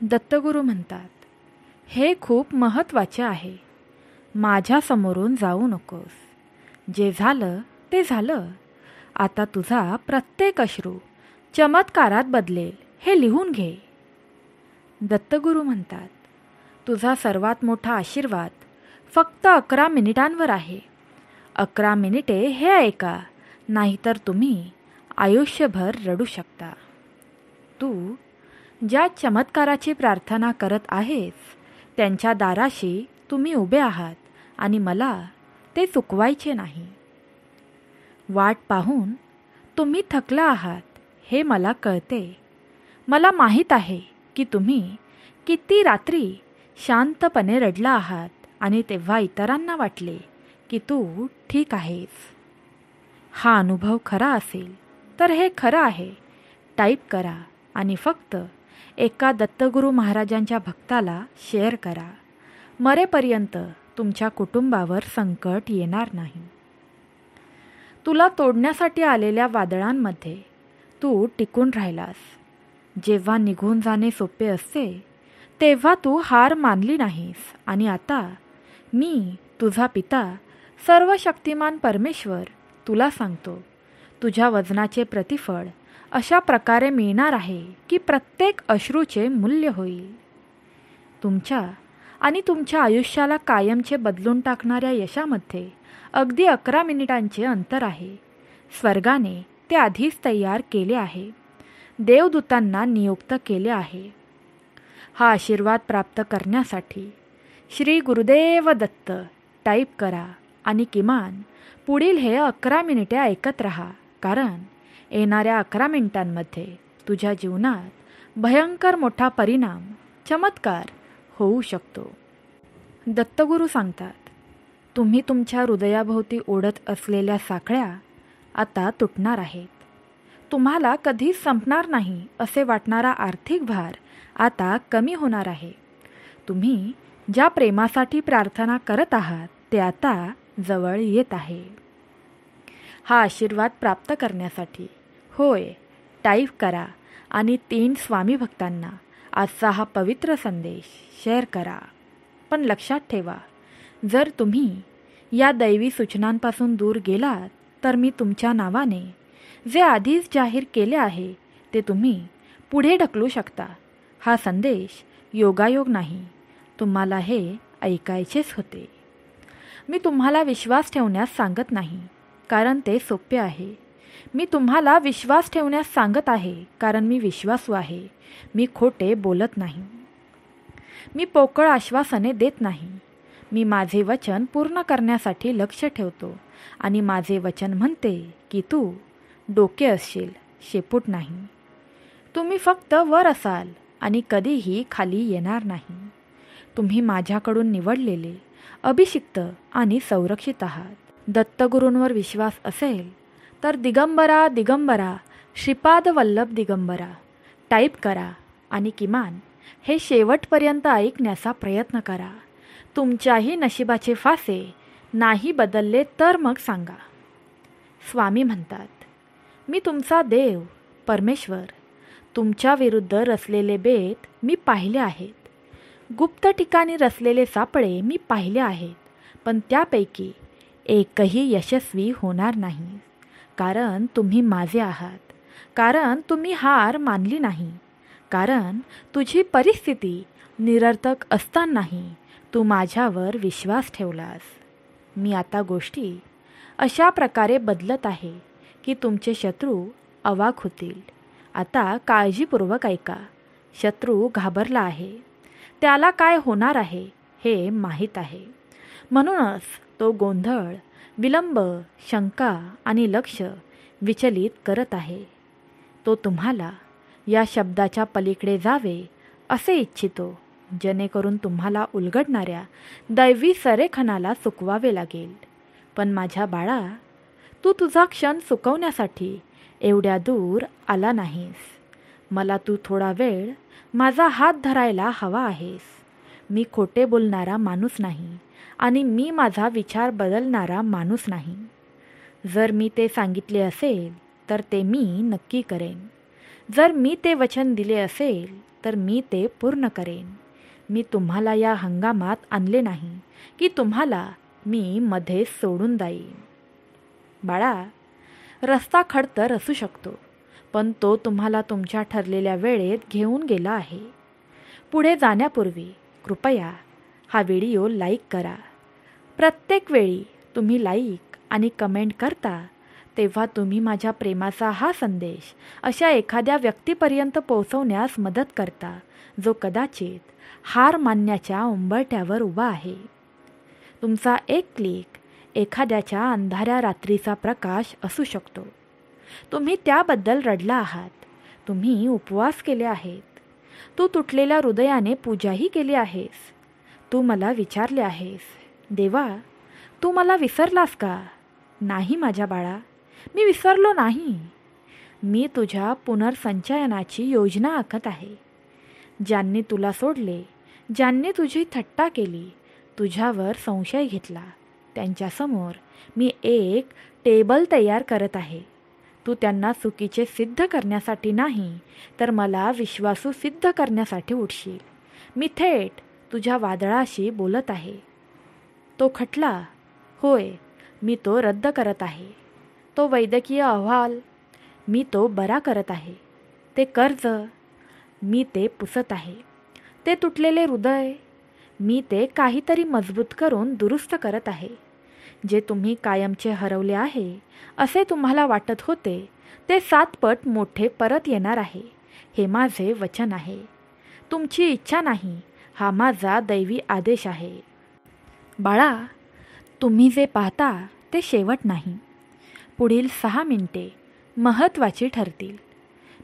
दत्तगुरू म्हणतात, हे खूप महत्त्वाचे आहे. माझ्यासमोरून जाऊ नकोस. जे झालं ते झालं. आता तुझा प्रत्येक अश्रू चमत्कारात बदलेल हे लिहून घे. दत्तगुरू म्हणतात, तुझा सर्वात मोठा आशीर्वाद फक्त 11 मिनिटांवर आहे. 11 मिनिटे हे ऐका, नाहीतर तुम्ही आयुष्यभर रडू शकता. तू ज्या चमत्काराची प्रार्थना करत आहेस त्यांच्या दाराशी तुम्ही उभे आहात आणि मला ते चुकवायचे नाही. वाट पाहून तुम्ही थकला आहात हे मला कळते. मला माहीत आहे की तुम्ही किती रात्री शांतपणे रडला आहात आणि तेव्हा इतरांना वाटले की तू ठीक आहेस. हा अनुभव खरा असेल तर हे खरं आहे टाईप करा आणि फक्त एका दत्तगुरू महाराजांच्या भक्ताला शेअर करा. मरेपर्यंत तुमच्या कुटुंबावर संकट येणार नाही. तुला तोडण्यासाठी आलेल्या वादळांमध्ये तू टिकून राहिलास. जेव्हा निघून जाणे सोपे असते तेव्हा तू हार मानली नाहीस आणि आता मी तुझा पिता सर्वशक्तिमान परमेश्वर तुला सांगतो, तुझ्या वजनाचे प्रतिफळ अशा प्रकारे मिळणार आहे की प्रत्येक अश्रूचे मूल्य होईल. तुमच्या आणि तुमच्या आयुष्याला कायमचे बदलून टाकणाऱ्या यशामध्ये अगदी 11 मिनिटांचे अंतर आहे. स्वर्गाने ते आधीच तयार केले आहे. देवदूतांना नियुक्त केले आहे. हा आशीर्वाद प्राप्त करण्यासाठी श्री गुरुदेव दत्त टाईप करा आणि किमान पुढील हे 11 मिनिटे ऐकत राहा, कारण येणाऱ्या 11 मिनिटांमध्ये तुझ्या जीवनात भयंकर मोठा परिणाम, चमत्कार होऊ शकतो. दत्तगुरू सांगतात, तुम्ही तुमच्या हृदयाभोवती ओढत असलेल्या साखळ्या आता तुटणार आहेत. तुम्हाला कधीच संपणार नाही असे वाटणारा आर्थिक भार आता कमी होणार आहे. तुम्ही ज्या प्रेमासाठी प्रार्थना करत आहात ते आता जवळ येत आहे. हा आशीर्वाद प्राप्त करण्यासाठी होय टाईप करा आणि 3 स्वामी भक्तांना आजचा हा पवित्र संदेश शेअर करा. पण लक्षात ठेवा, जर तुम्ही या दैवी सूचनांपासून दूर गेलात तर मी तुमच्या नावाने जे आधीच जाहीर केले आहे ते तुम्ही पुढे ढकलू शकता. हा संदेश योगायोग नाही, तुम्हाला हे ऐकायचेच होते. मी तुम्हाला विश्वास ठेवण्यास सांगत नाही कारण ते सोपे आहे. मी तुम्हाला विश्वास ठेवण्यास सांगत आहे कारण मी विश्वासू आहे. मी खोटे बोलत नाही. मी पोकळ आश्वासने देत नाही. मी माझे वचन पूर्ण करण्यासाठी लक्ष ठेवतो आणि माझे वचन म्हणते की तू डोके असशील, शेपूट नाही. तुम्ही फक्त वर असाल आणि कधीही खाली येणार नाही. तुम्ही माझ्याकडून निवडलेले, अभिषिक्त आणि संरक्षित आहात. दत्तगुरूंवर विश्वास असेल तर दिगंबरा दिगंबरा श्रीपाद वल्लभ दिगंबरा टाईप करा आणि किमान हे शेवटपर्यंत ऐकण्याचा प्रयत्न करा. तुमच्याही नशिबाचे फासे नाही बदलले तर मग सांगा. स्वामी म्हणतात, मी तुमचा देव परमेश्वर. तुमच्या विरुद्ध रचलेले बेत मी पाहिले आहेत. गुप्त ठिकाणी रचलेले सापळे मी पाहिले आहेत. पण त्यापैकी एकही यशस्वी होणार नाही. कारण तुम्ही माझे आहात. कारण तुम्ही हार मानली नाही. कारण तुझी परिस्थिती निरर्थक असतानाही तू माझ्यावर विश्वास ठेवलास. मी आता गोष्टी अशा प्रकारे बदलत आहे की तुमचे शत्रू अवाक होतील. आता काळजीपूर्वक ऐका. शत्रू घाबरला आहे. त्याला काय होणार आहे हे माहीत आहे. म्हणूनच तो गोंधळ, विलंब, शंका आणि लक्ष विचलित करत आहे. तो तुम्हाला या शब्दाच्या पलीकडे जावे असे इच्छितो, जेणेकरून तुम्हाला उलगडणाऱ्या दैवी संरेखनाला चुकवावे लागेल. पण माझ्या बाळा, तू तुझा क्षण चुकवण्यासाठी एवढ्या दूर आला नाहीस. मला तू थोडा वेळ माझा हात धरायला हवा आहेस. मी खोटे बोलणारा माणूस नाही आणि मी माझा विचार बदलणारा माणूस नाही. जर मी ते सांगितले असेल तर ते मी नक्की करेन. जर मी ते वचन दिले असेल तर मी ते पूर्ण करेन. मी तुम्हाला या हंगामात आणले नाही की तुम्हाला मी मध्येच सोडून जाईन. बाळा, रस्ता खडतर असू शकतो, पण तो तुम्हाला तुमच्या ठरलेल्या वेळेत घेऊन गेला आहे. पुढे जाण्यापूर्वी कृपया हा व्हिडिओ लाईक करा. प्रत्येक वेळी तुम्ही लाईक आणि कमेंट करता तेव्हा तुम्ही माझ्या प्रेमाचा हा संदेश अशा एखाद्या व्यक्तीपर्यंत पोहोचवण्यास मदत करता जो कदाचित हार मानण्याच्या उंबरठ्यावर उभा आहे. तुमचा एक क्लिक एखाद्याच्या अंधाऱ्या रात्रीचा प्रकाश असू शकतो. तुम्ही त्याबद्दल रडला आहात. तुम्ही उपवास केले आहेत. तू तुटलेल्या हृदयाने पूजाही केली आहेस. तू मला विचारले आहेस, देवा, तू मला विसरलास का? नाही माझ्या बाळा, मी विसरलो नाही. मी तुझ्या पुनर्संचयनाची योजना आखत आहे. ज्यांनी तुला सोडले, ज्यांनी तुझी थट्टा केली, तुझ्यावर संशय घेतला, त्यांच्यासमोर मी एक टेबल तयार करत आहे. तू त्यांना चुकीचे सिद्ध करण्यासाठी नाही, तर मला विश्वासू सिद्ध करण्यासाठी उठशील. मी थेट तुझ्या वादळाशी बोलत आहे. तो खटला, होय, मी तो रद्द करत आहे. तो वैद्यकीय अहवाल, मी तो बरा करत आहे. ते कर्ज, मी ते पुसत आहे. ते तुटलेले हृदय, मी ते काहीतरी मजबूत करून दुरुस्त करत आहे. जे तुम्ही कायमचे हरवले आहे असे तुम्हाला वाटत होते, ते 7 पट मोठे परत येणार आहे. हे माझे वचन आहे. तुमची इच्छा नाही, हा माझा दैवी आदेश आहे. बाळा, तुम्ही जे पाहता ते शेवट नाही. पुढील 6 मिनिटे महत्त्वाची ठरतील.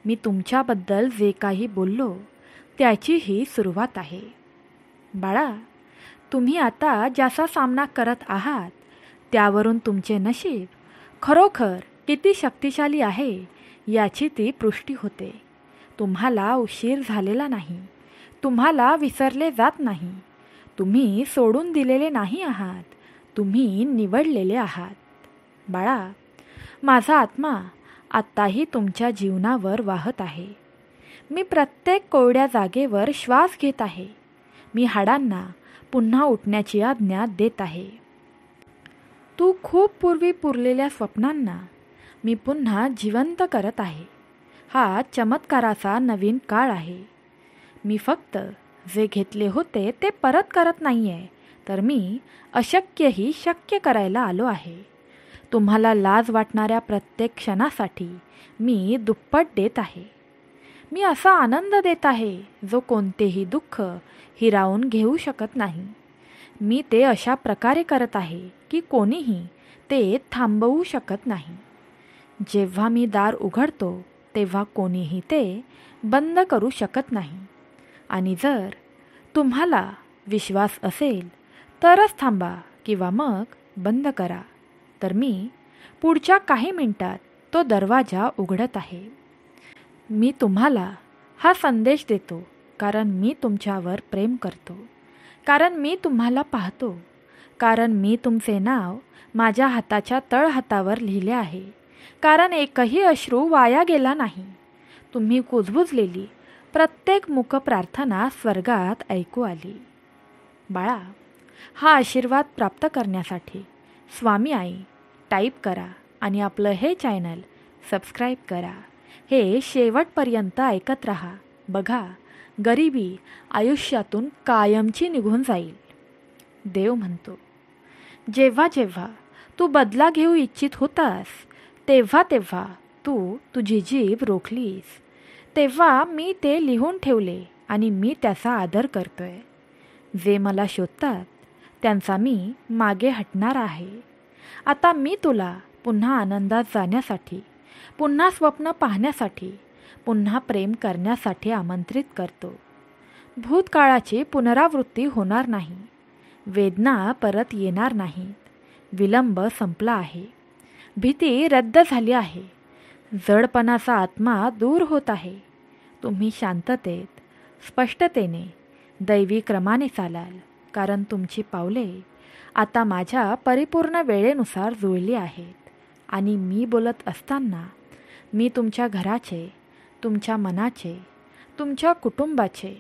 मी तुमच्याबद्दल जे काही बोललो त्याची ही सुरुवात आहे. बाळा, तुम्ही आता ज्याचा सामना करत आहात त्यावरून तुमचे नशीब खरोखर किती शक्तिशाली आहे याची ती पुष्टी होते. तुम्हाला उशीर झालेला नाही. तुम्हाला विसरले जात नाही. तुम्ही सोडून दिलेले नाही आहात. तुम्ही निवडलेले आहात. बाळा, माझा आत्मा आत्ताही तुमच्या जीवनावर वाहत आहे. मी प्रत्येक कोरड्या जागेवर श्वास घेत आहे. मी हाडांना पुन्हा उठण्याची आज्ञा देत आहे. तू खूप पूर्वी पुरलेल्या स्वप्नांना मी पुन्हा जिवंत करत आहे. हा चमत्काराचा नवीन काळ आहे. मी फक्त जे घेतले होते ते परत करत नाही आहे, तर मी अशक्यही शक्य करायला आलो आहे. तुम्हाला लाज वाटणाऱ्या प्रत्येक क्षणासाठी मी दुप्पट देत आहे. मी असा आनंद देत आहे जो कोणतेही दुःख हिरावून घेऊ शकत नाही. मी ते अशा प्रकारे करत आहे की कोणीही ते थांबवू शकत नाही. जेव्हा मी दार उघडतो तेव्हा कोणीही ते बंद करू शकत नाही. आणि जर तुम्हाला विश्वास असेल तरच थांबा किंवा मग बंद करा. तर मी पुढच्या काही मिनिटात तो दरवाजा उघडत आहे. मी तुम्हाला हा संदेश देतो कारण मी तुमच्यावर प्रेम करतो, कारण मी तुम्हाला पाहतो, कारण मी तुमचे नाव माझ्या हाताच्या तळहातावर लिहिले आहे, कारण एकही अश्रू वाया गेला नाही. तुम्ही कुजबुजलेली प्रत्येक मुक प्रार्थना स्वर्गात ऐकू आली. बाळा, हा आशीर्वाद प्राप्त करण्यासाठी स्वामी आई टाईप करा आणि आपलं हे चॅनल सबस्क्राईब करा. हे शेवटपर्यंत ऐकत राहा. बघा, गरिबी आयुष्यातून कायमची निघून जाईल. देव म्हणतो, जेव्हा जेव्हा तू बदला घेऊ इच्छित होतास तेव्हा तेव्हा तू तुझी जीभ रोखलीस. तेव्हा मी ते लिहून ठेवले आणि मी त्याचा आदर करतोय. जे मला शोधतात त्यांचा मी मागे हटणार आहे. आता मी तुला पुन्हा आनंदात जाण्यासाठी, पुन्हा स्वप्न पाहण्यासाठी, पुन्हा प्रेम करण्यासाठी आमंत्रित करतो. भूतकाळाची पुनरावृत्ती होणार नाही. वेदना परत येणार नाहीत. विलंब संपला आहे. भीती रद्द झाली आहे. जडपणाचा आत्मा दूर होत आहे. तुम्ही शांततेत, स्पष्टतेने, दैवी क्रमाने चालाल, कारण तुमची पावले आता माझ्या परिपूर्ण वेळेनुसार जुळली आहेत. आणि मी बोलत असताना मी तुमच्या घराचे, तुमच्या मनाचे, तुमच्या कुटुंबाचे,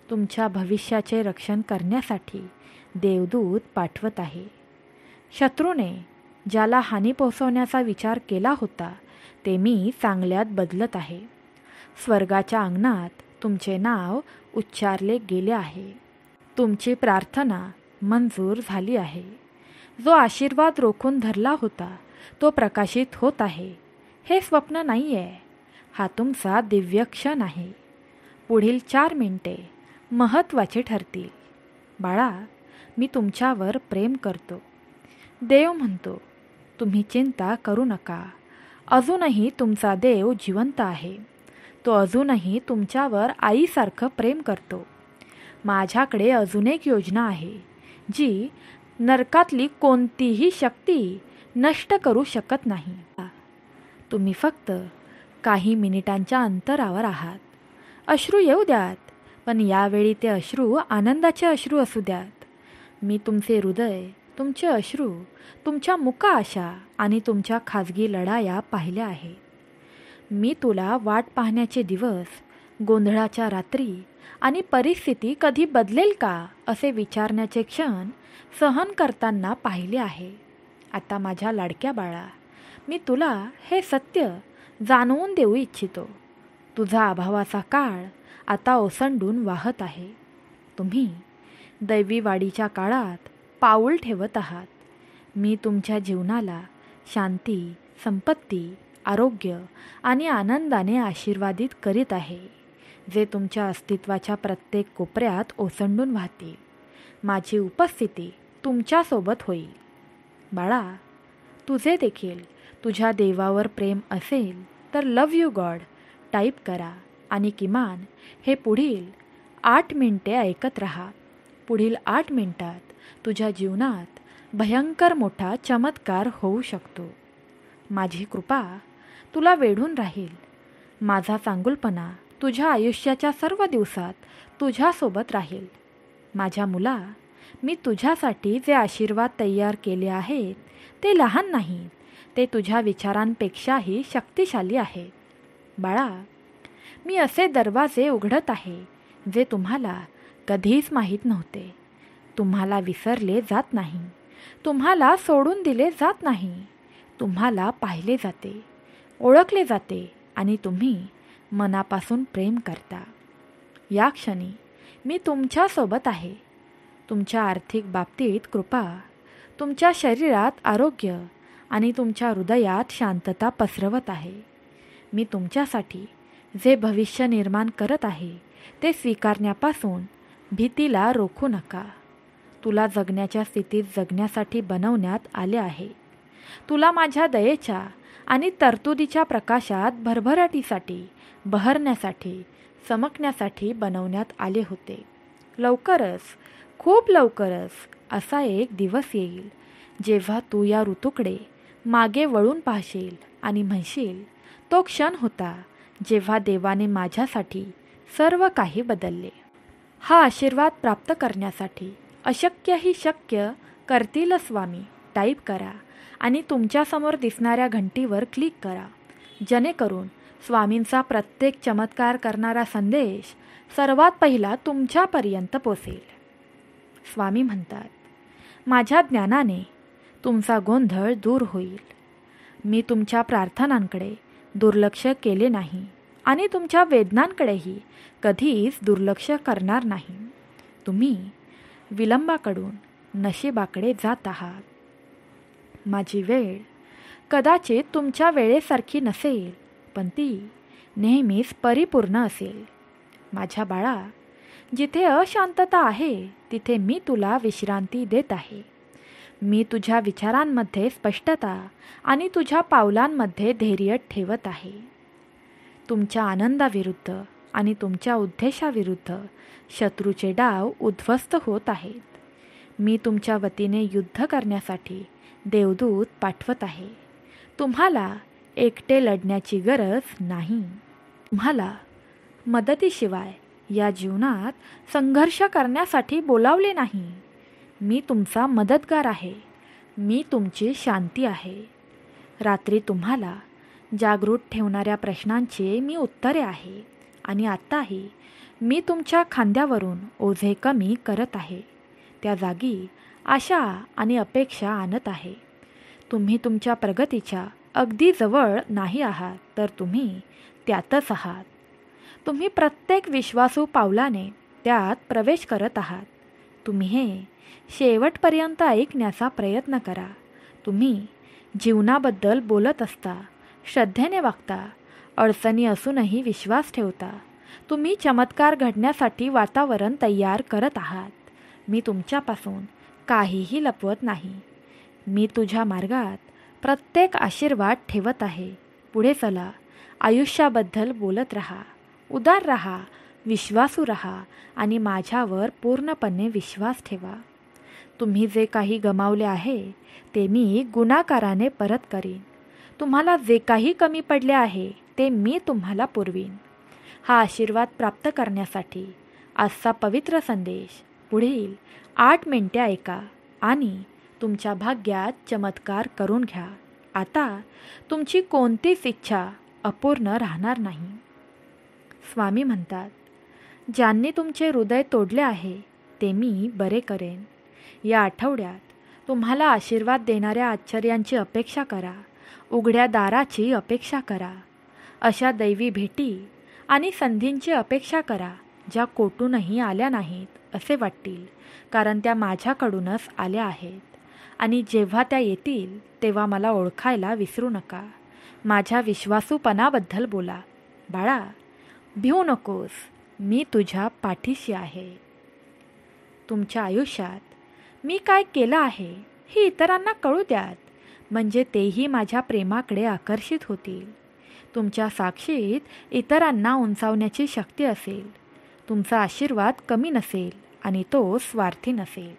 तुमच्या भविष्याचे रक्षण करण्यासाठी देवदूत पाठवत आहे. शत्रूने ज्याला हानी पोहोचवण्याचा विचार केला होता ते मी चांगल्यात बदलत आहे. स्वर्गाच्या अंगणात तुमचे नाव उच्चारले गेले आहे. तुमची प्रार्थना मंजूर झाली आहे. जो आशीर्वाद रोखून धरला होता तो प्रकाशित होत आहे. हे स्वप्न नाही आहे, हा तुमचा दिव्य क्षण आहे. पुढील 4 मिनिटे महत्त्वाचे ठरतील. बाळा, मी तुमच्यावर प्रेम करतो. देव म्हणतो, तुम्ही चिंता करू नका. अजूनही तुमचा देव जिवंत आहे. तो अजूनही तुमच्यावर आईसारखं प्रेम करतो. माझ्याकडे अजून एक योजना आहे जी नरकातली कोणतीही शक्ती नष्ट करू शकत नाही. तुम्ही फक्त काही मिनिटांच्या अंतरावर आहात. अश्रू येऊ द्यात, पण यावेळी ते अश्रू आनंदाचे अश्रू असू द्यात. मी तुमचे हृदय, तुमचे अश्रू, तुमच्या मुका आशा आणि तुमच्या खाजगी लढाया पाहिल्या आहेत. मी तुला वाट पाहण्याचे दिवस, गोंधळाच्या रात्री आणि परिस्थिती कधी बदलेल का असे विचारण्याचे क्षण सहन करताना पाहिले आहे. आता माझ्या लाडक्या बाळा, मी तुला हे सत्य जाणवून देऊ इच्छितो. तुझा अभावाचा काळ आता ओसंडून वाहत आहे. तुम्ही दैवी वाढीच्या काळात पाऊल ठेवत आहात. मी तुमच्या जीवनाला शांती, संपत्ती, आरोग्य आणि आनंदाने आशीर्वादित करीत आहे, जे तुमच्या अस्तित्वाच्या प्रत्येक कोपऱ्यात ओसंडून वाहतील. माझी उपस्थिती तुमच्यासोबत होईल. बाळा, तुझे देखील तुझ्या देवावर प्रेम असेल तर लव्ह यू गॉड टाईप करा आणि किमान हे पुढील 8 मिनिटे ऐकत राहा. पुढील 8 मिनिटात तुझ्या जीवनात भयंकर मोठा चमत्कार होऊ शकतो. माझी कृपा तुला वेढून राहील. माझा चांगुलपणा तुझ्या आयुष्याच्या सर्व दिवसात तुझ्यासोबत राहील. माझ्या मुला, मी तुझ्यासाठी जे आशीर्वाद तयार केले आहेत ते लहान नाहीत, ते तुझ्या विचारांपेक्षाही शक्तिशाली आहेत. बाळा, मी असे दरवाजे उघडत आहे जे तुम्हाला कधीच माहीत नव्हते. तुम्हाला विसरले जात नाही, तुम्हाला सोडून दिले जात नाही. तुम्हाला पाहिले जाते, ओळखले जाते आणि तुम्ही मनापासून प्रेम करता. या क्षणी मी तुमच्यासोबत आहे. तुमच्या आर्थिक बाबतीत कृपा, तुमच्या शरीरात आरोग्य आणि तुमच्या हृदयात शांतता पसरवत आहे. मी तुमच्यासाठी जे भविष्य निर्माण करत आहे ते स्वीकारण्यापासून भीतीला रोखू नका. तुला जगण्याच्या स्थितीत जगण्यासाठी बनवण्यात आले आहे. तुला माझ्या दयेच्या आणि तरतुदीच्या प्रकाशात भरभराटीसाठी, बहरण्यासाठी, चमकण्यासाठी बनवण्यात आले होते. लवकरच, खूप लवकरच असा एक दिवस येईल जेव्हा तू या ऋतूकडे मागे वळून पाहशील आणि म्हणशील, तो क्षण होता जेव्हा देवाने माझ्यासाठी सर्व काही बदलले. हा आशीर्वाद प्राप्त करण्यासाठी अशक्य ही शक्य करतील स्वामी टाईप करा आणि तुमच्यासमोर दिसणाऱ्या घंटीवर क्लिक करा, जेणेकरून स्वामींचा प्रत्येक चमत्कार करणारा संदेश सर्वात पहिला तुमच्यापर्यंत पोचेल. स्वामी म्हणतात, माझ्या ज्ञानाने तुमचा गोंधळ दूर होईल. मी तुमच्या प्रार्थनांकडे दुर्लक्ष केले नाही आणि तुमच्या वेदनांकडेही कधीच दुर्लक्ष करणार नाही. तुम्ही विलंबाकडून नशिबाकडे जात आहात. माझी वेळ कदाचित तुमच्या वेळेसारखी नसेल, पण ती नेहमीच परिपूर्ण असेल. माझ्या बाळा, जिथे अशांतता आहे तिथे मी तुला विश्रांती देत आहे. मी तुझ्या विचारांमध्ये स्पष्टता आणि तुझ्या पावलांमध्ये धैर्य ठेवत आहे. तुमच्या आनंदाविरुद्ध आणि तुमच्या उद्देशाविरुद्ध शत्रूचे डाव उद्ध्वस्त होत आहेत. मी तुमच्या वतीने युद्ध करण्यासाठी देवदूत पाठवत आहे. तुम्हाला एकटे लढण्याची गरज नाही. तुम्हाला मदतीशिवाय या जीवनात संघर्ष करण्यासाठी बोलावले नाही. मी तुमचा मदतगार आहे. मी तुमची शांती आहे. रात्री तुम्हाला जागृत ठेवणाऱ्या प्रश्नांची मी उत्तरे आहे आणि आत्ताही मी तुमच्या खांद्यावरून ओझे कमी करत आहे. त्या जागी आशा आणि अपेक्षा आणत आहे. तुम्ही तुमच्या प्रगतीच्या अगदी जवळ नाही आहात, तर तुम्ही त्यातच आहात. तुम्ही प्रत्येक विश्वासू पावलाने त्यात प्रवेश करत आहात. तुम्ही हे शेवटपर्यंत ऐकण्याचा प्रयत्न करा. तुम्ही जीवनाबद्दल बोलत असता, श्रद्धेने वागता, अडचणी असूनही विश्वास ठेवता. तुम्ही चमत्कार घडण्यासाठी वातावरण तयार करत आहात. मी तुमच्यापासून काहीही लपवत नाही. मी तुझ्या मार्गात प्रत्येक आशीर्वाद ठेवत आहे. पुढे चला, आयुष्याबद्दल बोलत रहा, उदार रहा, विश्वासू रहा आणि माझ्यावर पूर्णपणे विश्वास ठेवा. तुम्ही जे काही गमावले आहे ते मी गुणाकाराने परत करीन. तुम्हाला जे काही कमी पडले आहे ते मी तुम्हाला पुरवीन. हा आशीर्वाद प्राप्त करण्यासाठी आजचा पवित्र संदेश पुढील 8 मिनिटे ऐका आणि तुमच्या भाग्यात चमत्कार करून घ्या. आता तुमची कोणतीच इच्छा अपूर्ण राहणार नाही. स्वामी म्हणतात, ज्यांनी तुमचे हृदय तोडले आहे ते मी बरे करेन. या आठवड्यात तुम्हाला आशीर्वाद देणाऱ्या आश्चर्यांची अपेक्षा करा. उघड्या दाराची अपेक्षा करा. अशा दैवी भेटी आणि संधींची अपेक्षा करा ज्या कोठूनही आल्या नाहीत असे वाटतील, कारण त्या माझ्याकडूनच आल्या आहेत. आणि जेव्हा त्या येतील तेव्हा मला ओळखायला विसरू नका. माझ्या विश्वासूपणाबद्दल बोला. बाळा, भिवू नकोस, मी तुझ्या पाठीशी आहे. तुमच्या आयुष्यात मी काय केलं आहे हे इतरांना कळू द्यात, म्हणजे तेही माझ्या प्रेमाकडे आकर्षित होतील. तुमच्या साक्षीत इतरांना उंचावण्याची शक्ती असेल. तुमचा आशीर्वाद कमी नसेल आणि तो स्वार्थी नसेल.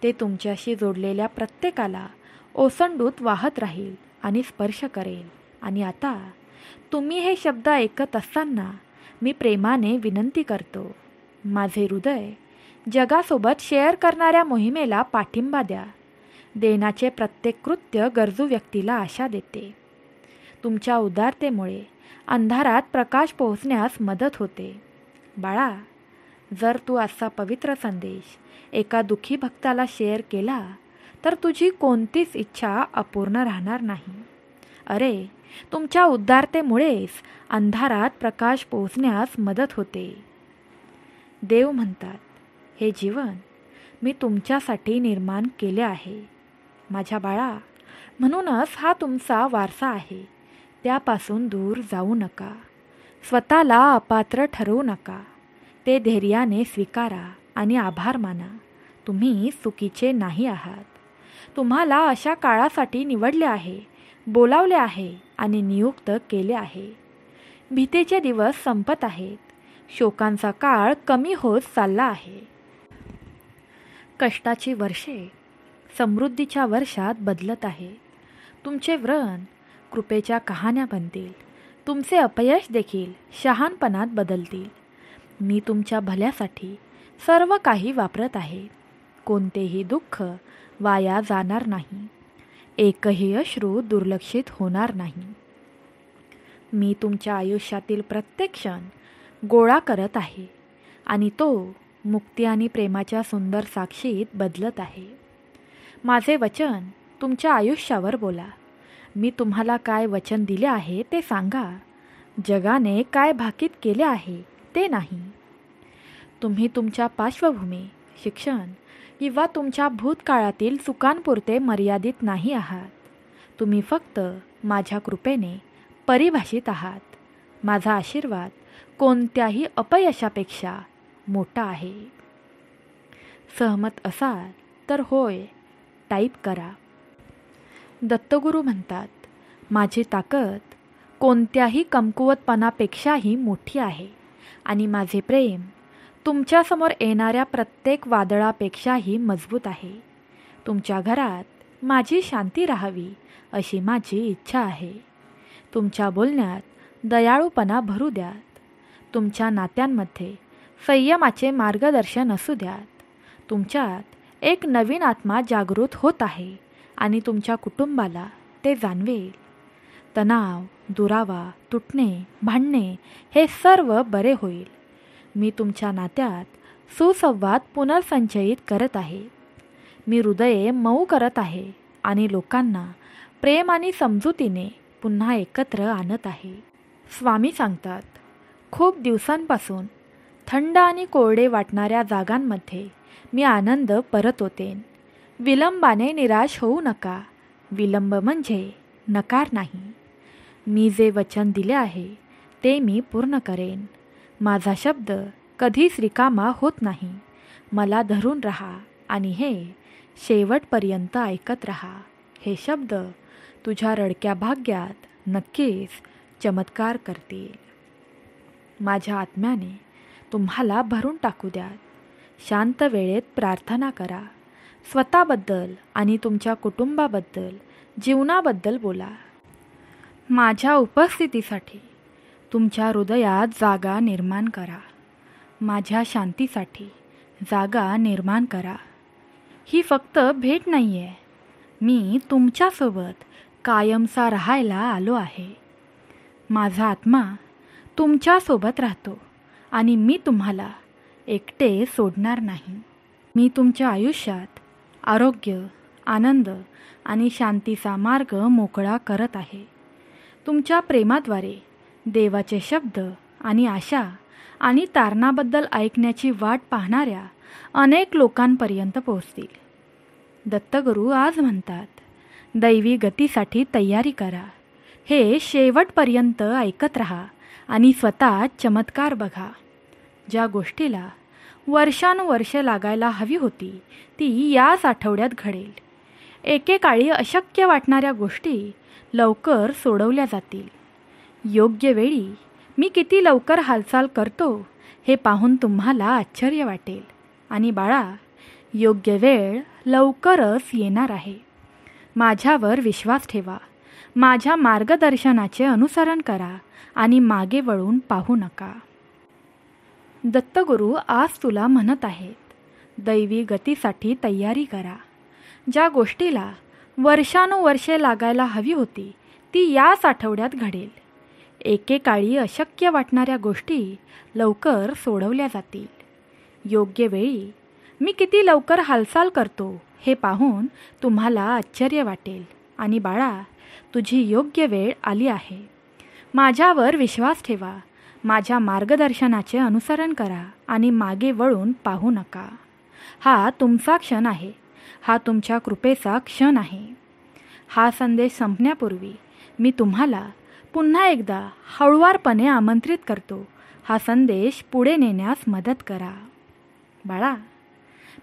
ते तुमच्याशी जोडलेल्या प्रत्येकाला ओसंडूत वाहत राहील आणि स्पर्श करेल. आणि आता तुम्ही हे शब्द ऐकत असताना मी प्रेमाने विनंती करतो, माझे हृदय जगासोबत शेअर करणाऱ्या मोहिमेला पाठिंबा द्या. देण्याचे प्रत्येक कृत्य गरजू व्यक्तीला आशा देते. तुमच्या उदारतेमुळे अंधारात प्रकाश पोहोचण्यास मदत होते. बाळा, जर तू आजचा पवित्र संदेश एका दुःखी भक्ताला शेअर केला तर तुझी कोणतीच इच्छा अपूर्ण राहणार नाही. अरे, तुमच्या उदारतेमुळेच अंधारात प्रकाश पोहोचण्यास मदत होते. देव म्हणतात, हे जीवन मी तुमच्यासाठी निर्माण केले आहे. माझ्या बाळा, म्हणूनच हा तुमचा वारसा आहे. त्यापासून दूर जाऊ नका. स्वतःला अपात्र ठरवू नका. ते धैर्याने स्वीकारा आणि आभार माना. तुम्ही चुकीचे नाही आहात. तुम्हाला अशा काळासाठी निवडले आहे, बोलावले आहे आणि नियुक्त केले आहे. भीतीचे दिवस संपत आहेत. शोकांचा काळ कमी होत चालला आहे. कष्टाची वर्षे समृद्धीच्या वर्षात बदलत आहे. तुमचे व्रण कृपेच्या कहाण्या बनतील. तुमचे अपयश देखील शहाणपणात बदलतील. मी तुमच्या भल्यासाठी सर्व काही वापरत आहे. कोणतेही दुःख वाया जाणार नाही. एकही अश्रू दुर्लक्षित होणार नाही. मी तुमच्या आयुष्यातील प्रत्येक क्षण गोळा करत आहे आणि तो मुक्ती आणि प्रेमाच्या सुंदर साक्षीत बदलत आहे. माझे वचन तुमच्या आयुष्यावर बोला. मी तुम्हाला काय वचन दिले आहे ते सांगा. जगाने काय भाकीत केले आहे ते नाही. तुम्ही तुमच्या पार्श्वभूमी, शिक्षण किंवा तुमच्या भूतकाळातील चुकांपुरते मर्यादित नाही आहात. तुम्ही फक्त माझ्या कृपेने परिभाषित आहात. माझा आशीर्वाद कोणत्याही अपयशापेक्षा मोठा आहे. सहमत असाल तर होय टाईप करा. दत्तगुरू म्हणतात, माझी ताकद कोणत्याही कमकुवतपणापेक्षाही मोठी आहे आणि माझे प्रेम तुमच्यासमोर येणाऱ्या प्रत्येक वादळापेक्षाही मजबूत आहे. तुमच्या घरात माझी शांती राहावी अशी माझी इच्छा आहे. तुमच्या बोलण्यात दयाळूपणा भरू द्यात. तुमच्या नात्यांमध्ये संयमाचे मार्गदर्शन असू द्यात. तुमच्यात एक नवीन आत्मा जागृत होत आहे आणि तुमच्या कुटुंबाला ते जाणवेल. तणाव, दुरावा, तुटणे, भांडणे हे सर्व बरे होईल. मी तुमच्या नात्यात सुसंवाद पुनर्संचयित करत आहे. मी हृदये मऊ करत आहे आणि लोकांना प्रेम आणि समजुतीने पुन्हा एकत्र आणत आहे. स्वामी सांगतात, खूप दिवसांपासून थंड आणि कोरडे वाटणाऱ्या जागांमध्ये मी आनंद परत होतेन. विलंबाने निराश होऊ नका. विलंब म्हणजे नकार नाही. मी जे वचन दिले आहे ते मी पूर्ण करेन. माझा शब्द कधीच रिकामा होत नाही. मला धरून राहा आणि हे शेवटपर्यंत ऐकत राहा. हे शब्द तुझ्या रडक्या भाग्यात नक्कीच चमत्कार करतील. माझ्या आत्म्याने तुम्हाला भरून टाकू द्या. शांत वेळेत प्रार्थना करा. स्वतःबद्दल आणि तुमच्या कुटुंबाबद्दल, जीवनाबद्दल बोला. माझ्या उपस्थितीसाठी तुमच्या हृदयात जागा निर्माण करा. माझ्या शांतीसाठी जागा निर्माण करा. ही फक्त भेट नाही आहे. मी तुमच्यासोबत कायमचा राहायला आलो आहे. माझा आत्मा तुमच्यासोबत राहतो आणि मी तुम्हाला एकटे सोडणार नाही. मी तुमच्या आयुष्यात आरोग्य, आनंद आणि शांतीचा मार्ग मोकळा करत आहे. तुमच्या प्रेमाद्वारे देवाचे शब्द आणि आशा आणि तारणाबद्दल ऐकण्याची वाट पाहणाऱ्या अनेक लोकांपर्यंत पोहोचतील. दत्तगुरू आज म्हणतात, दैवी गतीसाठी तयारी करा. हे शेवटपर्यंत ऐकत राहा आणि स्वतः चमत्कार बघा. ज्या गोष्टीला वर्षानुवर्षे लागायला हवी होती ती याच आठवड्यात घडेल. एकेकाळी अशक्य वाटणाऱ्या गोष्टी लवकर सोडवल्या जातील. योग्य वेळी मी किती लवकर हालचाल करतो हे पाहून तुम्हाला आश्चर्य वाटेल. आणि बाळा, योग्य वेळ लवकरच येणार आहे. माझ्यावर विश्वास ठेवा. माझ्या मार्गदर्शनाचे अनुसरण करा आणि मागे वळून पाहू नका. दत्तगुरू आज तुला म्हणत आहेत, दैवी गतीसाठी तयारी करा. ज्या गोष्टीला वर्षानुवर्षे लागायला हवी होती ती याच आठवड्यात घडेल. एकेकाळी अशक्य वाटणाऱ्या गोष्टी लवकर सोडवल्या जातील. योग्य वेळी मी किती लवकर हालचाल करतो हे पाहून तुम्हाला आश्चर्य वाटेल. आणि बाळा, तुझी योग्य वेळ आली आहे. माझ्यावर विश्वास ठेवा. माझ्या मार्गदर्शनाचे अनुसरण करा आणि मागे वळून पाहू नका. हा तुमचा क्षण आहे. हा तुमच्या कृपेचा क्षण आहे. हा संदेश संपण्यापूर्वी मी तुम्हाला पुन्हा एकदा हळुवारपणे आमंत्रित करतो. हा संदेश पुढे नेण्यास मदत करा. बाळा,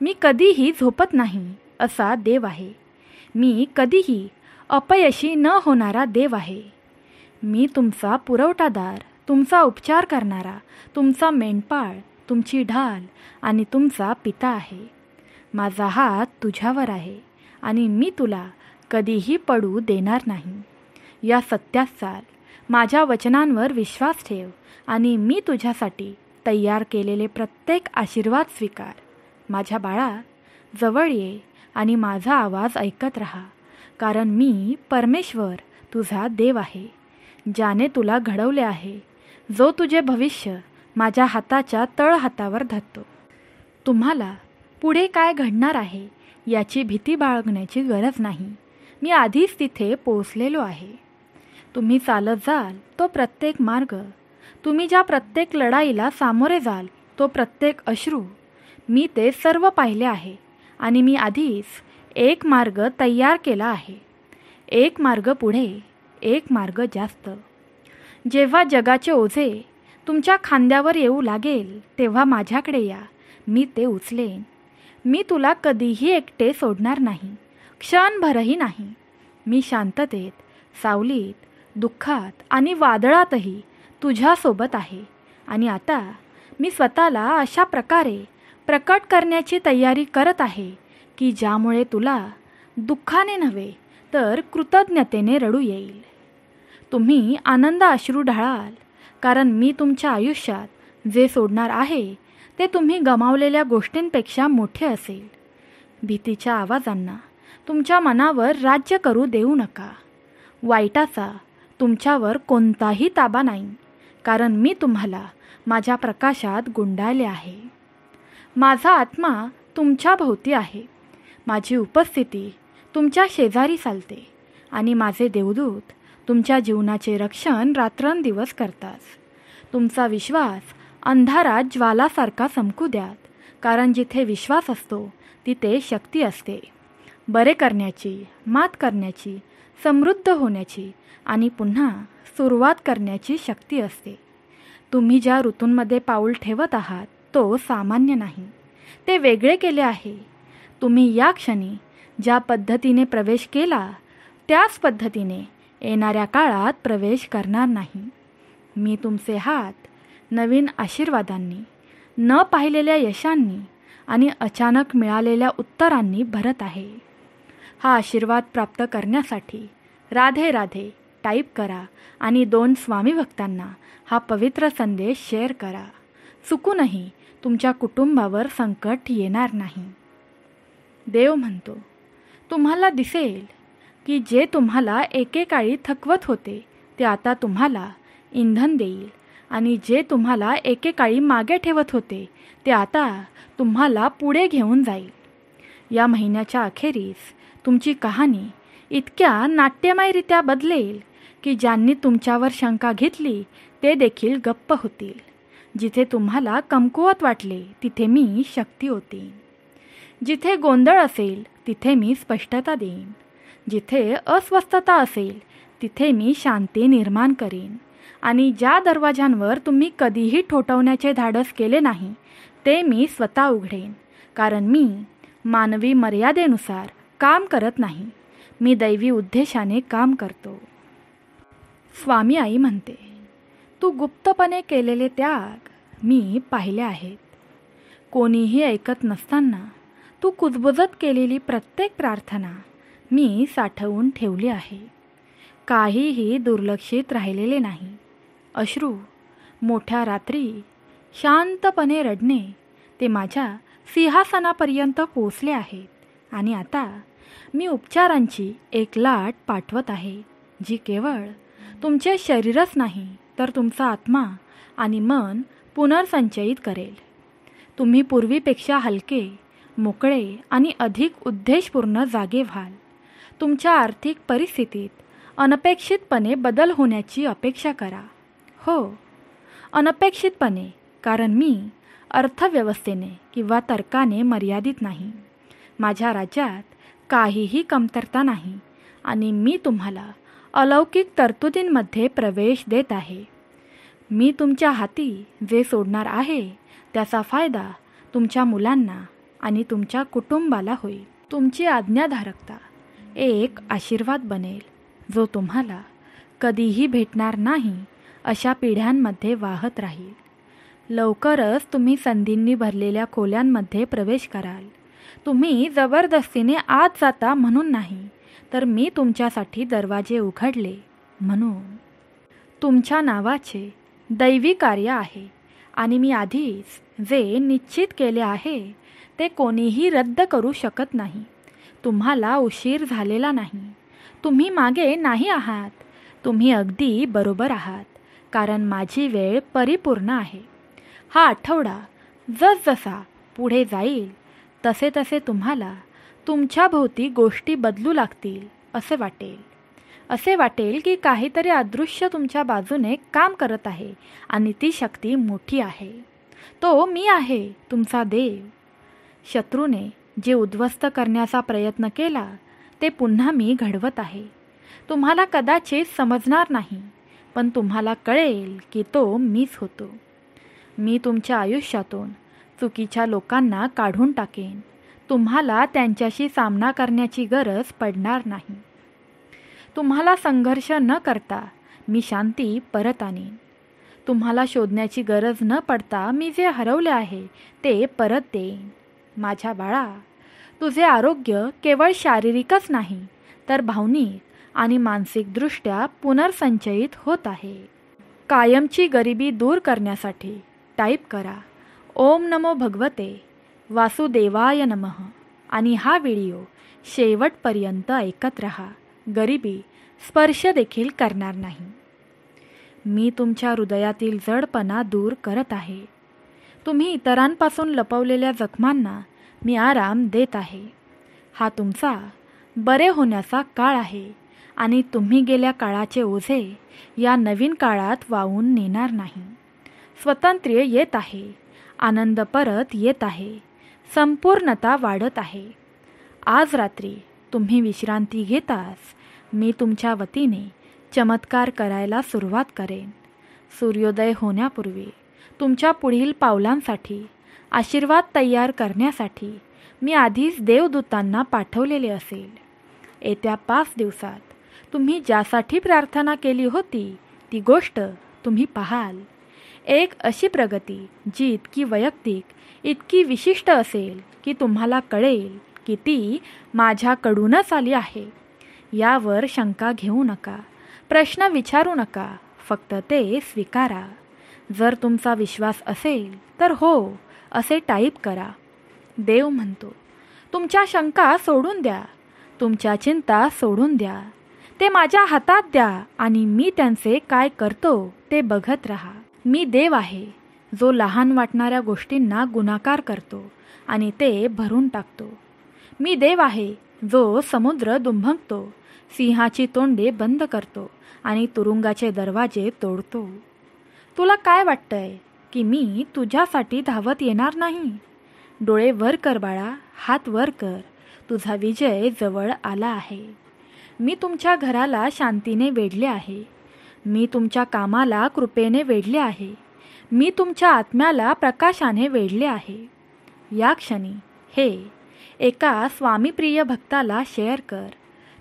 मी कधीही झोपत नाही असा देव आहे. मी कधीही अपयशी न होणारा देव आहे. मी तुमचा पुरवठादार, तुमचा उपचार करणारा, तुमचा मेंढपाळ, तुमची ढाल आणि तुमचा पिता आहे. माझा हात तुझ्यावर आहे आणि मी तुला कधीही पडू देणार नाही. या सत्यात चाल. माझ्या वचनांवर विश्वास ठेव आणि मी तुझ्यासाठी तयार केलेले प्रत्येक आशीर्वाद स्वीकार. माझ्या बाळा, जवळ ये आणि माझा आवाज ऐकत राहा. कारण मी परमेश्वर तुझा देव आहे, ज्याने तुला घडवले आहे, जो तुझे भविष्य माझ्या हाताच्या तळहातावर धरतो. तुम्हाला पुढे काय घडणार आहे याची भीती बाळगण्याची गरज नाही. मी आधीच तिथे पोचलेलो आहे. तुम्ही चालत जाल तो प्रत्येक मार्ग, तुम्ही ज्या प्रत्येक लढाईला सामोरे जाल तो प्रत्येक अश्रू, मी ते सर्व पाहिले आहे. आणि मी आधीच एक मार्ग तयार केला आहे. एक मार्ग पुढे, एक मार्ग जास्त. जेव्हा जगाचे ओझे तुमच्या खांद्यावर येऊ लागेल तेव्हा माझ्याकडे या. मी ते उचलेन. मी तुला कधीही एकटे सोडणार नाही, क्षणभरही नाही. मी शांततेत, सावलीत, दुःखात आणि वादळातही तुझ्यासोबत आहे. आणि आता मी स्वतःला अशा प्रकारे प्रकट करण्याची तयारी करत आहे की ज्यामुळे तुला दुःखाने नव्हे तर कृतज्ञतेने रडू येईल. तुम्ही आनंद अश्रू ढाळाल, कारण मी तुमच्या आयुष्यात जे सोडणार आहे ते तुम्ही गमावलेल्या गोष्टींपेक्षा मोठे असेल. भीतीच्या आवाजांना तुमच्या मनावर राज्य करू देऊ नका. वाईटाचा तुमच्यावर कोणताही ताबा नाही, कारण मी तुम्हाला माझ्या प्रकाशात गुंडाळले आहे. माझा आत्मा तुमच्या भोवती आहे. माझी उपस्थिती तुमच्या शेजारी चालते आणि माझे देवदूत तुमच्या जीवनाचे रक्षण रात्रंदिवस करतात. तुमचा विश्वास अंधारात ज्वालासारखा चमकू द्यात, कारण जिथे विश्वास असतो तिथे शक्ती असते. बरे करण्याची, मात करण्याची, समृद्ध होण्याची आणि पुन्हा सुरुवात करण्याची शक्ती असते. तुम्ही ज्या ऋतूंमध्ये पाऊल ठेवत आहात तो सामान्य नाही, ते वेगळे केले आहे. तुम्ही या क्षणी ज्या पद्धतीने प्रवेश केला त्याच पद्धतीने येणाऱ्या काळात प्रवेश करणार नाही. मी तुमचे हात नवीन आशीर्वादांनी, न पाहिलेल्या यशांनी आणि अचानक मिळालेल्या उत्तरांनी भरत आहे. हा आशीर्वाद प्राप्त करण्यासाठी राधे राधे टाईप करा आणि 2 स्वामी भक्तांना हा पवित्र संदेश शेअर करा. चुकूनही तुमच्या कुटुंबावर संकट येणार नाही. देव म्हणतो, तुम्हाला दिसेल की जे तुम्हाला एकेकाळी थकवत होते ते आता तुम्हाला इंधन देईल आणि जे तुम्हाला एकेकाळी मागे ठेवत होते ते आता तुम्हाला पुढे घेऊन जाईल. या महिन्याच्या अखेरीस तुमची कहाणी इतक्या नाट्यमयरित्या बदलेल की ज्यांनी तुमच्यावर शंका घेतली ते देखील गप्प होतील. जिथे तुम्हाला कमकुवत वाटले तिथे मी शक्ती होती. जिथे गोंधळ असेल तिथे मी स्पष्टता देईन. जिथे अस्वस्थता असेल तिथे मी शांती निर्माण करीन. आणि ज्या दरवाजांवर तुम्ही कधीही ठोठावण्याचे धाडस केले नाही ते मी स्वतः उघडेन, कारण मी मानवी मर्यादेनुसार काम करत नाही, मी दैवी उद्देशाने काम करतो. स्वामी आई म्हणते, तू गुप्तपणे केलेले त्याग मी पाहिले आहेत. कोणीही ऐकत नसताना तू कुजबुजत केलेली प्रत्येक प्रार्थना मी साठवून ठेवली आहे. काहीही दुर्लक्षित राहिलेले नाही. अश्रू, मोठ्या रात्री शांतपणे रडणे ते माझ्या सिंहासनापर्यंत पोचले आहेत आणि आता मी उपचारांची एक लाट पाठवत आहे जी केवळ तुमचे शरीरच नाही तर तुमचा आत्मा आणि मन पुनर्संचयित करेल. तुम्ही पूर्वीपेक्षा हलके, मोकळे आणि अधिक उद्देशपूर्ण जागे व्हाल. तुमच्या आर्थिक परिस्थितीत अनपेक्षितपणे बदल होण्याची अपेक्षा करा. हो, अनपेक्षितपणे, कारण मी अर्थव्यवस्थेने किंवा तर्काने मर्यादित नाही. माझ्या राज्यात काहीही कमतरता नाही आणि मी तुम्हाला अलौकिक तरतुदींमध्ये प्रवेश देत आहे. मी तुमच्या हाती जे सोडणार आहे त्याचा फायदा तुमच्या मुलांना आणि तुमच्या कुटुंबाला होईल. तुमची आज्ञाधारकता एक आशीर्वाद बनेल जो तुम्हाला कधीही भेटणार नाही अशा पिढ्यांमध्ये वाहत राहील. लवकरच तुम्ही संधींनी भरलेल्या खोल्यांमध्ये प्रवेश कराल. तुम्ही जबरदस्तीने आत जाता म्हणून नाही, तर मी तुमच्यासाठी दरवाजे उघडले म्हणून. तुमच्या नावाचे दैवी कार्य आहे आणि मी आधीच जे निश्चित केले आहे ते कोणीही रद्द करू शकत नाही. तुम्हाला उशीर झालेला नाही. तुम्ही मागे नाही आहात. तुम्ही अगदी बरोबर आहात, कारण माझी वेळ परिपूर्ण आहे. हा आठवडा जसजसा पुढे जाईल तसे तसे तुम्हाला तुमच्या भोवती गोष्टी बदलू लागतील असे वाटेल. असे वाटेल की काहीतरी अदृश्य तुमच्या बाजूने काम करत आहे आणि ती शक्ती मोठी आहे. तो मी आहे, तुमचा देव. शत्रूने जे उद्ध्वस्त करण्याचा प्रयत्न केला ते पुन्हा मी घडवत आहे. तुम्हाला कदाचित समजणार नाही, पण तुम्हाला कळेल की तो मीच होतो. मी तुमच्या आयुष्यातून चुकीच्या लोकांना काढून टाकेन. तुम्हाला त्यांच्याशी सामना करण्याची गरज पडणार नाही. तुम्हाला संघर्ष न करता मी शांती परत आणीन. तुम्हाला शोधण्याची गरज न पडता मी जे हरवले आहे ते परत देईन. माझ्या बाळा, तुझे आरोग्य केवळ शारीरिकच नाही तर भावनिक आणि मानसिकदृष्ट्या पुनर्संचयित होत आहे. कायमची गरिबी दूर करण्यासाठी टाईप करा ओम नमो भगवते वासुदेवाय नमः आणि हा व्हिडिओ शेवटपर्यंत ऐकत रहा. गरिबी स्पर्श देखील करणार नाही. मी तुमच्या हृदयातील जडपणा दूर करत आहे. तुम्ही इतरांपासून लपवलेल्या जखमांना मी आराम देत आहे. हा तुमचा बरे होण्याचा काळ आहे आणि तुम्ही गेल्या काळाचे ओझे या नवीन काळात वाहून नेणार नाही. स्वातंत्र्य येत आहे. आनंद परत येत आहे. संपूर्णता वाढत आहे. आज रात्री तुम्ही विश्रांती घेताच मी तुमच्या वतीने चमत्कार करायला सुरुवात करेन. सूर्योदय होण्यापूर्वी तुमच्या पुढील पावलांसाठी आशीर्वाद तयार करण्यासाठी मी आधीच देवदूतांना पाठवलेले असेल. येत्या 5 दिवसात तुम्ही ज्यासाठी प्रार्थना केली होती ती गोष्ट तुम्ही पाहाल. एक अशी प्रगती जी इतकी वैयक्तिक, इतकी विशिष्ट असेल की तुम्हाला कळेल की ती माझ्याकडूनच आली आहे. यावर शंका घेऊ नका, प्रश्न विचारू नका, फक्त ते स्वीकारा. जर तुमचा विश्वास असेल तर हो असे टाईप करा. देव म्हणतो, तुमच्या शंका सोडून द्या, तुमच्या चिंता सोडून द्या, ते माझ्या हातात द्या आणि मी त्यांचे काय करतो ते बघत राहा. मी देव आहे जो लहान वाटणाऱ्या गोष्टींना गुणाकार करतो आणि ते भरून टाकतो. मी देव आहे जो समुद्र दुमडतो, सिंहाची तोंडे बंद करतो आणि तुरुंगाचे दरवाजे तोडतो. तुला काय वाटतंय की मी तुझ्यासाठी धावत येणार नाही? डोळे वर कर बाळा, हात वर कर, तुझा विजय जवळ आला आहे. मी तुमच्या घराला शांतीने वेढले आहे. मी तुमच्या कामाला कृपेने वेढले आहे. मी तुमच्या आत्म्याला प्रकाशाने वेढले आहे. या क्षणी हे एका स्वामीप्रिय भक्ताला शेअर कर.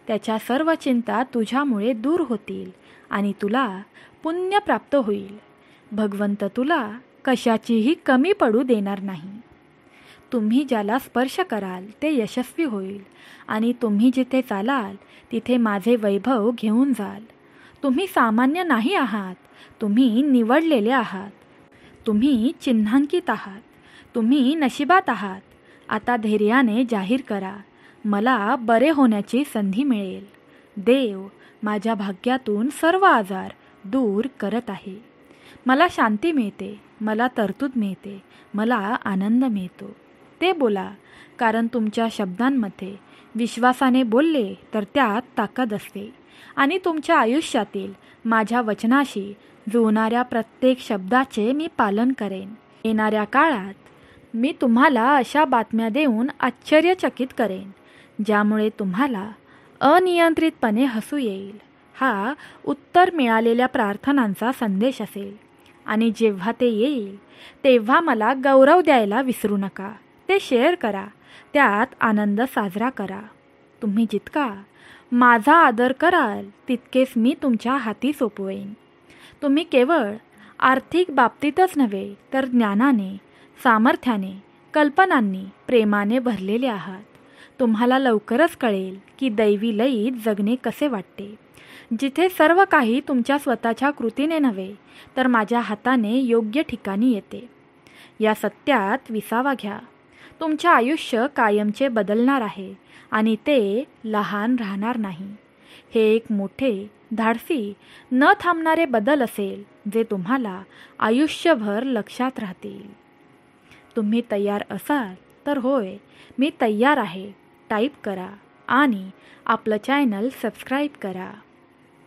त्याच्या सर्व चिंता तुझ्यामुळे दूर होतील आणि तुला पुण्य प्राप्त होईल. भगवंत तुला कशाचीही कमी पडू देणार नाही. तुम्ही ज्याला स्पर्श कराल ते यशस्वी होईल आणि तुम्ही जिथे चालाल तिथे माझे वैभव घेऊन जाल. तुम्ही सामान्य नाही आहात, तुम्ही निवडलेले आहात. तुम्ही चिन्हांकित आहात, तुम्ही नशिबात आहात. आता धैर्याने जाहीर करा, मला बरे होण्याची संधी मिळेल. देव माझ्या भाग्यातून सर्व आजार दूर करत आहे. मला शांती मिळते, मला तरतूद मिळते, मला आनंद मिळतो. ते बोला, कारण तुमच्या शब्दांमध्ये विश्वासाने बोलले तर त्यात ताकद असते आणि तुमच्या आयुष्यातील माझ्या वचनाशी जुळणाऱ्या प्रत्येक शब्दाचे मी पालन करेन. येणाऱ्या काळात मी तुम्हाला अशा बातम्या देऊन आश्चर्यचकित करेन ज्यामुळे तुम्हाला अनियंत्रितपणे हसू येईल. हा उत्तर मिळालेल्या प्रार्थनांचा संदेश असेल आणि जेव्हा ते येईल तेव्हा मला गौरव द्यायला विसरू नका. ते शेअर करा, त्यात आनंद साजरा करा. तुम्ही जितका माझा आदर कराल तितकेच मी तुमच्या हाती सोपवेन. तुम्ही केवळ आर्थिक बाबतीतच नव्हे तर ज्ञानाने, सामर्थ्याने, कल्पनांनी, प्रेमाने भरलेले आहात. तुम्हाला लवकरच कळेल की दैवी लयीत जगणे कसे वाटते, जिथे सर्व काही तुमच्या स्वतःच्या कृतीने नव्हे तर माझ्या हाताने योग्य ठिकाणी येते. या सत्यात विसावा घ्या. तुमचे आयुष्य कायमचे बदलणार आहे आणि ते लहान राहणार नाही. हे एक मोठे, धाडसी, न थांबणारे बदल असेल जे तुम्हाला आयुष्यभर लक्षात राहतील. तुम्ही तयार असाल तर होय मी तयार आहे टाईप करा आणि आपलं चॅनल सबस्क्राईब करा.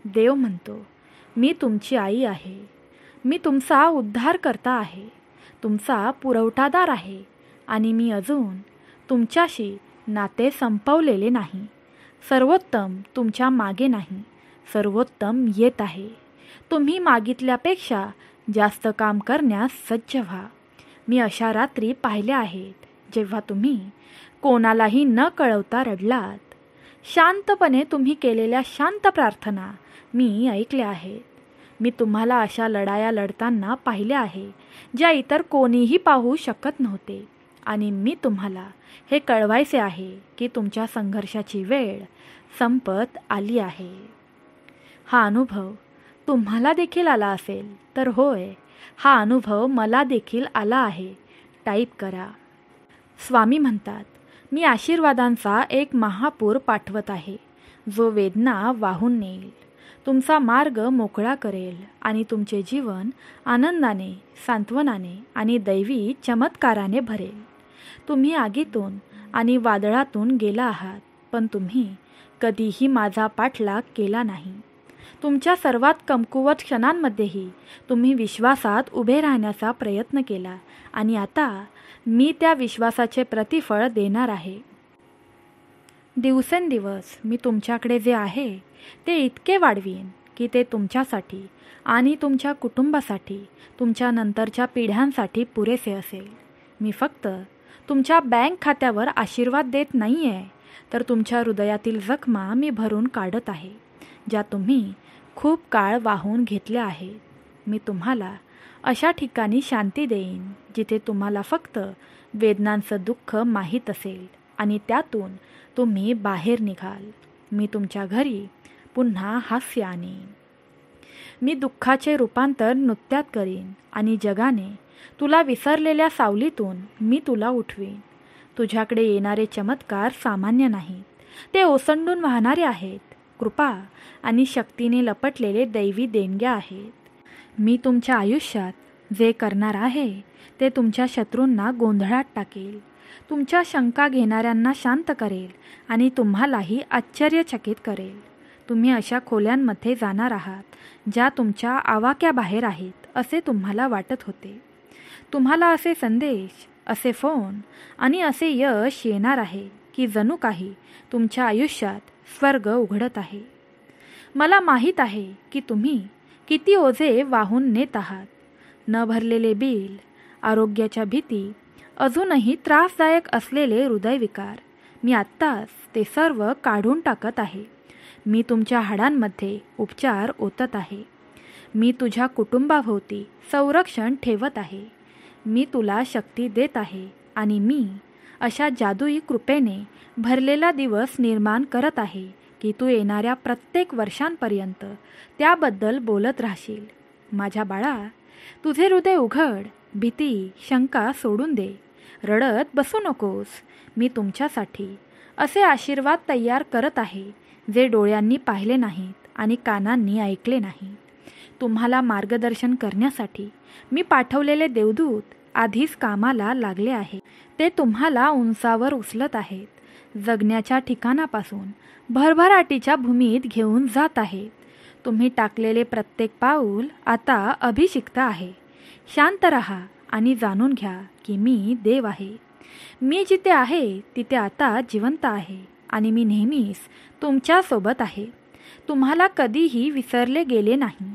देव म्हणतो, मी तुमची आई आहे. मी तुमचा उद्धारकर्ता आहे, तुमचा पुरवठादार आहे आणि मी अजून तुमच्याशी नाते संपवलेले नाही. सर्वोत्तम तुमच्या मागे नाही, सर्वोत्तम येत आहे. तुम्ही मागितल्यापेक्षा जास्त काम करण्यास सज्ज व्हा. मी अशा रात्री पाहिल्या आहेत जेव्हा तुम्ही कोणालाही न कळवता रडलात. शांतपणे तुम्ही केलेल्या शांत प्रार्थना मी ऐकल्या आहेत. मी तुम्हाला अशा लढाया लढताना पाहिले आहे ज्या इतर कोणीही पाहू शकत नव्हते आणि मी तुम्हाला हे कळवायचे आहे की तुमच्या संघर्षाची वेळ संपत आली आहे. हा अनुभव तुम्हाला देखील आला असेल तर होय हा अनुभव मला देखील आला आहे टाईप करा. स्वामी म्हणतात, मी आशीर्वादांचा एक महापूर पाठवत आहे जो वेदना वाहून नेईल, तुमचा मार्ग मोकळा करेल आणि तुमचे जीवन आनंदाने, सांत्वनाने आणि दैवी चमत्काराने भरेल. तुम्ही आगीतून आणि वादळातून गेला आहात, पण तुम्ही कधीही माझा पाठलाग केला नाही. तुमच्या सर्वात कमकुवत क्षणांमध्येही तुम्ही विश्वासात उभे राहण्याचा प्रयत्न केला आणि आता मी त्या विश्वासाचे प्रतिफळ देणार आहे. दिवसेंदिवस मी तुमच्याकडे जे आहे ते इतके वाढवीन की ते तुमच्यासाठी आणि तुमच्या कुटुंबासाठी, तुमच्या नंतरच्या पिढ्यांसाठी पुरेसे असेल. मी फक्त तुमच्या बँक खात्यावर आशीर्वाद देत नाही आहे, तर तुमच्या हृदयातील जखमा मी भरून काढत आहे, ज्या तुम्ही खूप काळ वाहून घेतल्या आहेत. मी तुम्हाला अशा ठिकाणी शांती देईन जिथे तुम्हाला फक्त वेदनांचं दुःख माहीत असेल आणि त्यातून तुम्ही बाहेर निघाल. मी तुमच्या घरी पुन्हा हास्य आणीन. मी दुःखाचे रूपांतर नृत्यात करीन आणि जगाने तुला विसरलेल्या सावलीतून मी तुला उठवीन. तुझ्याकडे येणारे चमत्कार सामान्य नाहीत, ते ओसंडून वाहणारे आहेत. कृपा आणि शक्तीने लपटलेले दैवी देणग्या आहेत. मी तुमच्या आयुष्यात जे करणार आहे ते तुमच्या शत्रूंना गोंधळात टाकेल, तुमच्या शंका घेणाऱ्यांना शांत करेल आणि तुम्हालाही आश्चर्यचकित करेल. तुम्ही अशा खोल्यांमध्ये जाणार आहात ज्या तुमच्या आवाक्याबाहेर आहेत असे तुम्हाला वाटत होते. तुम्हाला असे संदेश, असे फोन आणि असे यश येणार आहे की जणू काही तुमच्या आयुष्यात स्वर्ग उघडत आहे. मला माहीत आहे की तुम्ही किती ओझे वाहून नेत आहात. न भरलेले बिल, आरोग्याच्या भीती, अजूनही त्रासदायक असलेले हृदयविकार. मी आत्ताच ते सर्व काढून टाकत आहे. मी तुमच्या हाडांमध्ये उपचार ओतत आहे. मी तुझ्या कुटुंबाभोवती संरक्षण ठेवत आहे. मी तुला शक्ती देत आहे आणि मी अशा जादुई कृपेने भरलेला दिवस निर्माण करत आहे की तू येणाऱ्या प्रत्येक वर्षांपर्यंत त्याबद्दल बोलत राहशील. माझ्या बाळा, तुझे हृदय उघड. भीती, शंका सोडून दे. रडत बसू नकोस. मी तुमच्यासाठी असे आशीर्वाद तयार करत आहे जे डोळ्यांनी पाहिले नाहीत आणि कानांनी ऐकले नाहीत. तुम्हाला मार्गदर्शन करण्यासाठी मी पाठवलेले देवदूत आधीच कामाला लागले आहे. ते तुम्हाला उंचावर उचलत आहेत, जगण्याच्या ठिकाणापासून भरभराटीच्या भूमीत घेऊन जात आहेत. तुम्ही टाकलेले प्रत्येक पाऊल आता अभिषिक्त आहे. शांत रहा आणि जाणून घ्या की मी देव आहे. मी जिथे आहे तिथे आता जिवंत आहे आणि मी नेहमीच तुमच्यासोबत आहे. तुम्हाला कधीही विसरले गेले नाही.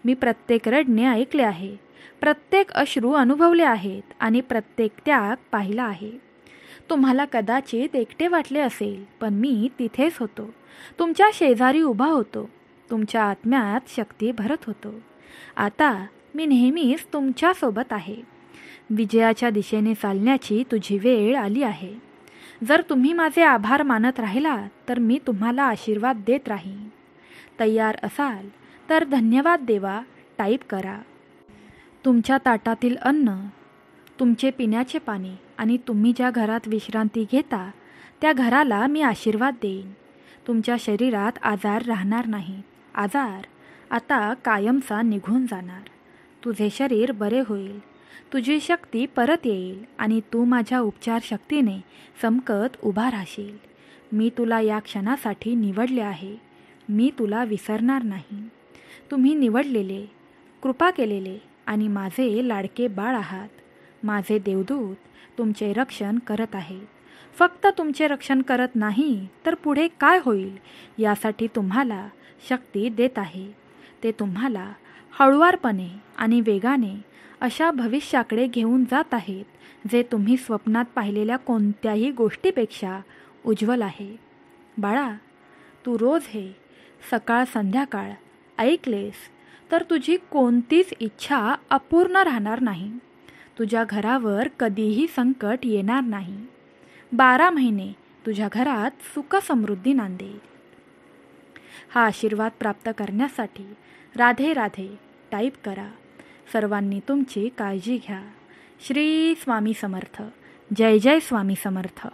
मी प्रत्येक रडणे ऐकले आहे, प्रत्येक अश्रू अनुभवले आहेत आणि प्रत्येक त्याग पाहिला आहे. तुम्हाला कदाचित एकटे वाटले असेल, पण मी तिथेच होतो. तुमच्या शेजारी उभा होतो. तुमच्या आत्म्यात शक्ती भरत होतो. आता मी नेहमीच तुमच्यासोबत आहे. विजयाच्या दिशेने चालण्याची तुझी वेळ आली आहे. जर तुम्ही माझे आभार मानत राहिलात तर मी तुम्हाला आशीर्वाद देत राहीन. तयार असाल तर धन्यवाद देवा टाईप करा. तुमच्या ताटातील अन्न, तुमचे पिण्याचे पाणी आणि तुम्ही ज्या घरात विश्रांती घेता त्या घराला मी आशीर्वाद देईन. तुमच्या शरीरात आजार राहणार नाही. आजार आता कायमचा निघून जाणार. तुझे शरीर बरे होईल. तुझी शक्ती परत येईल आणि तू माझ्या उपचार शक्तीने चमकत उभा राहशील. मी तुला या क्षणासाठी निवडले आहे. मी तुला विसरणार नाही. तुम्ही निवडलेले, कृपा केलेले आणि माझे लाडके बाळ आहात. माझे देवदूत तुमचे रक्षण करत आहेत. फक्त तुमचे रक्षण करत नाही तर पुढे काय होईल यासाठी तुम्हाला शक्ती देत आहे. ते तुम्हाला हळुवारपणे आणि वेगाने अशा भविष्याकडे घेऊन जात आहेत जे तुम्ही स्वप्नात पाहिलेल्या कोणत्याही गोष्टीपेक्षा उज्ज्वल आहे. बाळा, तू रोज हे सकाळ संध्याकाळ ऐकलेस तर तुझी कोणतीच इच्छा अपूर्ण राहणार नाही. तुझ्या घरावर कधीही संकट येणार नाही. 12 महिने तुझ्या घरात सुख समृद्धी नांदेल. हा आशीर्वाद प्राप्त करण्यासाठी राधे राधे टाईप करा. सर्वांनी तुमची काळजी घ्या. श्री स्वामी समर्थ. जय जय स्वामी समर्थ.